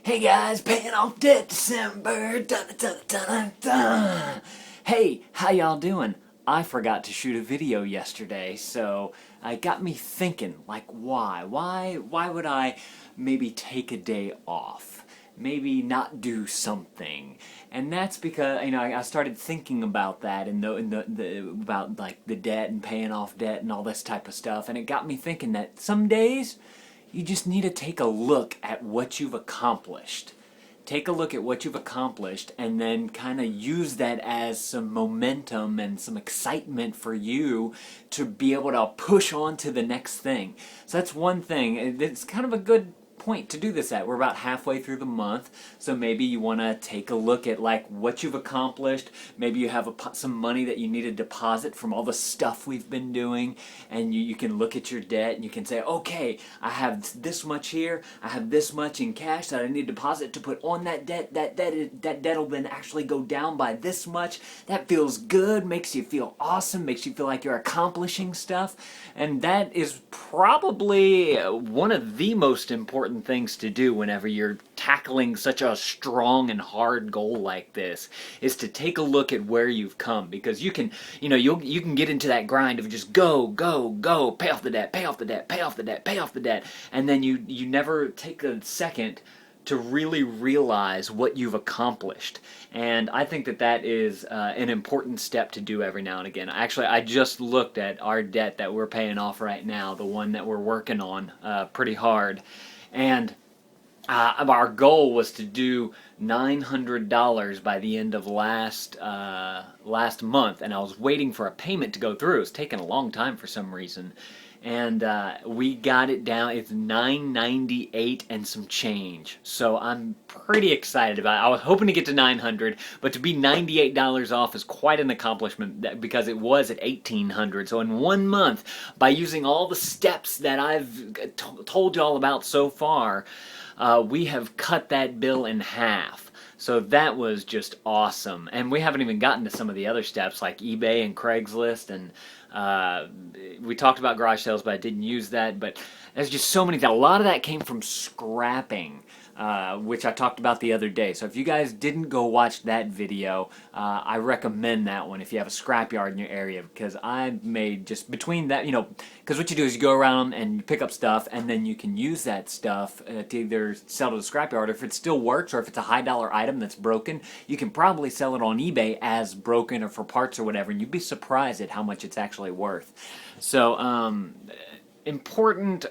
Hey guys, paying off debt December. Dun, dun, dun, dun, dun. Hey, how y'all doing? I forgot to shoot a video yesterday, so it got me thinking, like, why? Why would I maybe take a day off? Maybe not do something? And that's because, I started thinking about that and about like the debt and paying off debt and all this type of stuff, and it got me thinking that some days you just need to take a look at what you've accomplished. Take a look at what you've accomplished and then kind of use that as some momentum and some excitement for you to be able to push on to the next thing. So that's one thing. It's kind of a good point to do this at. We're about halfway through the month, so maybe you want to take a look at like what you've accomplished. Maybe you have some money that you need to deposit from all the stuff we've been doing, and you can look at your debt and you can say, okay, I have this much here, I have this much in cash that I need to deposit to put on that debt. That debt will then actually go down by this much. That feels good, makes you feel awesome, makes you feel like you're accomplishing stuff, and that is probably one of the most important things to do whenever you're tackling such a strong and hard goal like this, is to take a look at where you've come, because you can get into that grind of just go, pay off the debt, pay off the debt, pay off the debt, pay off the debt, and then you never take a second to really realize what you've accomplished. And I think that is an important step to do every now and again. Actually, I just looked at our debt that we're paying off right now, the one that we're working on pretty hard, and our goal was to do $900 by the end of last month, and I was waiting for a payment to go through. It was taking a long time for some reason, and we got it down. It's $998 and some change. So I'm pretty excited about it. I was hoping to get to $900, but to be $98 off is quite an accomplishment, because it was at $1,800. So in 1 month, by using all the steps that I've told you all about so far, we have cut that bill in half. So that was just awesome. And we haven't even gotten to some of the other steps like eBay and Craigslist, and we talked about garage sales, but I didn't use that. But there's just so many. A lot of that came from scrapping, which I talked about the other day. So if you guys didn't go watch that video, I recommend that one if you have a scrapyard in your area, because I made just between that, because what you do is you go around and you pick up stuff, and then you can use that stuff to either sell to the scrapyard. If it still works, or if it's a high dollar item that's broken, you can probably sell it on eBay as broken or for parts or whatever, and you'd be surprised at how much it's actually worth. So important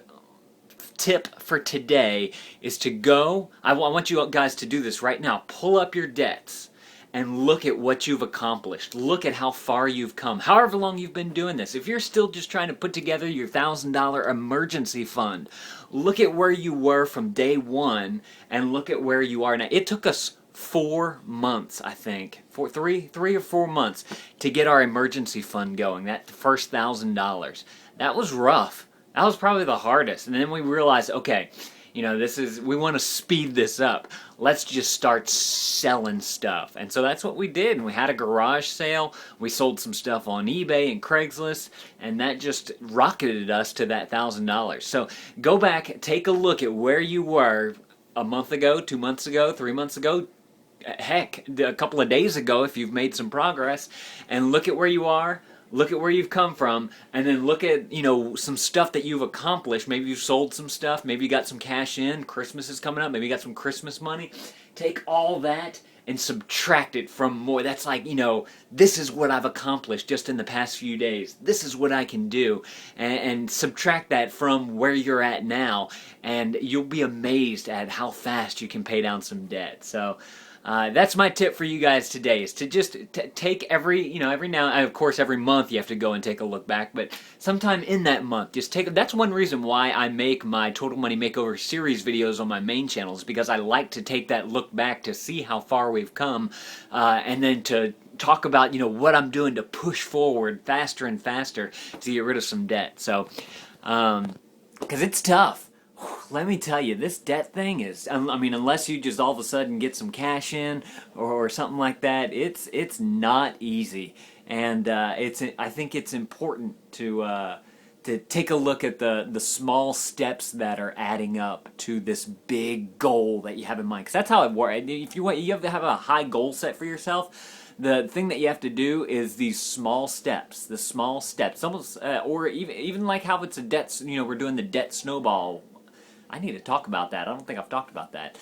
tip for today is to go, I want you guys to do this right now. Pull up your debts and look at what you've accomplished. Look at how far you've come, however long you've been doing this. If you're still just trying to put together your $1,000 emergency fund, look at where you were from day one and look at where you are now. It took us 4 months, I think, three or 4 months to get our emergency fund going, that first $1,000. That was rough. That was probably the hardest. And then we realized, okay, we want to speed this up. Let's just start selling stuff. And so that's what we did. And we had a garage sale. We sold some stuff on eBay and Craigslist, and that just rocketed us to that $1,000. So go back, take a look at where you were a month ago, 2 months ago, 3 months ago, heck, a couple of days ago if you've made some progress, and look at where you are. Look at where you've come from, and then look at, some stuff that you've accomplished. Maybe you've sold some stuff. Maybe you got some cash in. Christmas is coming up. Maybe you got some Christmas money. Take all that and subtract it from more. That's like, this is what I've accomplished just in the past few days. This is what I can do. And subtract that from where you're at now, and you'll be amazed at how fast you can pay down some debt. So that's my tip for you guys today, is to just take every now, of course every month you have to go and take a look back, but sometime in that month, that's one reason why I make my Total Money Makeover series videos on my main channel, is because I like to take that look back to see how far we've come, and then to talk about, what I'm doing to push forward faster and faster to get rid of some debt. So, because it's tough. Let me tell you, this debt thing is, unless you just all of a sudden get some cash in or something like that, it's not easy. And I think it's important to to take a look at the small steps that are adding up to this big goal that you have in mind. Because that's how it works. If you have to have a high goal set for yourself, the thing that you have to do is these small steps. The small steps, almost, or even like how it's a debt. We're doing the debt snowball. I need to talk about that. I don't think I've talked about that.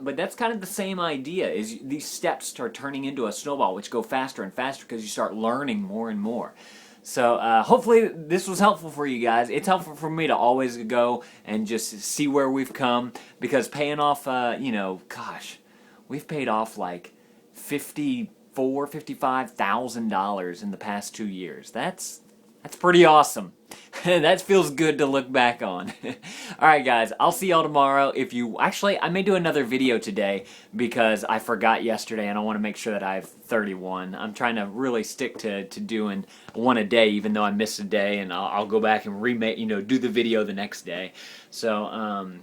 But that's kind of the same idea, is these steps start turning into a snowball, which go faster and faster because you start learning more and more. So hopefully this was helpful for you guys. It's helpful for me to always go and just see where we've come, because paying off, gosh, we've paid off like $55,000 in the past 2 years. That's pretty awesome. That feels good to look back on. Alright guys, I'll see y'all tomorrow. I may do another video today because I forgot yesterday and I want to make sure that I have 31. I'm trying to really stick to doing one a day, even though I missed a day, and I'll go back and do the video the next day. So,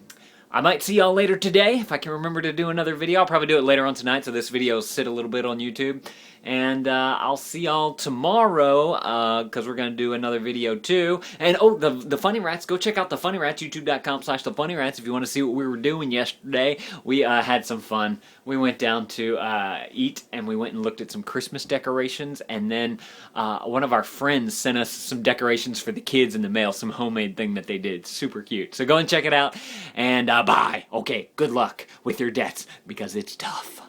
I might see y'all later today. If I can remember to do another video, I'll probably do it later on tonight, so this video will sit a little bit on YouTube. And I'll see y'all tomorrow, because we're going to do another video too. And oh, the Funny Rats, go check out the Funny Rats, youtube.com/thefunnyrats, if you want to see what we were doing yesterday. We had some fun. We went down to eat, and we went and looked at some Christmas decorations, and then one of our friends sent us some decorations for the kids in the mail, some homemade thing that they did. Super cute. So go and check it out, and bye. Okay, good luck with your debts, because it's tough.